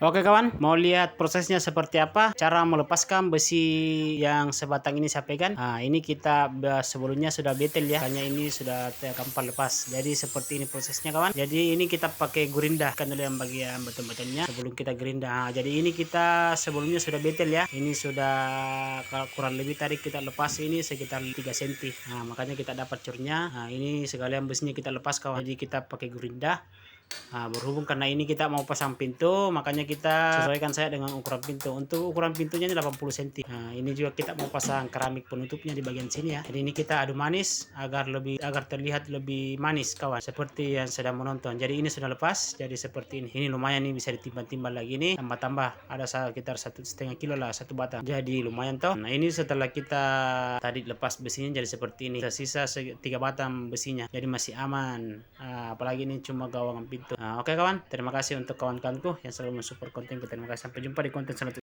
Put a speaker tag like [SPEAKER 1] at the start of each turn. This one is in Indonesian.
[SPEAKER 1] Oke kawan, mau lihat prosesnya seperti apa? Cara melepaskan besi yang sebatang ini saya pegang. Nah, ini kita sebelumnya sudah betel ya. Hanya ini sudah gampang lepas. Jadi seperti ini prosesnya kawan. Jadi ini kita pakai gerinda kan dulu yang bagian beton-betonnya sebelum kita gerinda. Nah, jadi ini kita sebelumnya sudah betel ya. Ini sudah kalau kurang lebih tadi kita lepas ini sekitar 3 cm. Nah, makanya kita dapat curnya. Nah, ini sekalian besinya kita lepas kawan. Jadi kita pakai gerinda. Nah, berhubung karena ini kita mau pasang pintu, makanya kita sesuaikan saya dengan ukuran pintu. Untuk ukuran pintunya ini 80 cm. Nah, ini juga kita mau pasang keramik penutupnya di bagian sini ya. Jadi ini kita adu manis agar terlihat lebih manis kawan, seperti yang sedang menonton. Jadi ini sudah lepas, jadi seperti ini. Ini lumayan nih, bisa ditimbang-timbang lagi nih, tambah-tambah ada sekitar 1,5 kilo lah satu batang. Jadi lumayan toh. Nah, ini setelah kita tadi lepas besinya jadi seperti ini. Tersisa 3 batang besinya. Jadi masih aman. Apalagi ini cuma gawangan pintu. Oke kawan, terima kasih untuk kawan-kawanku yang selalu mensupport kontenku. Terima kasih, sampai jumpa di konten selanjutnya.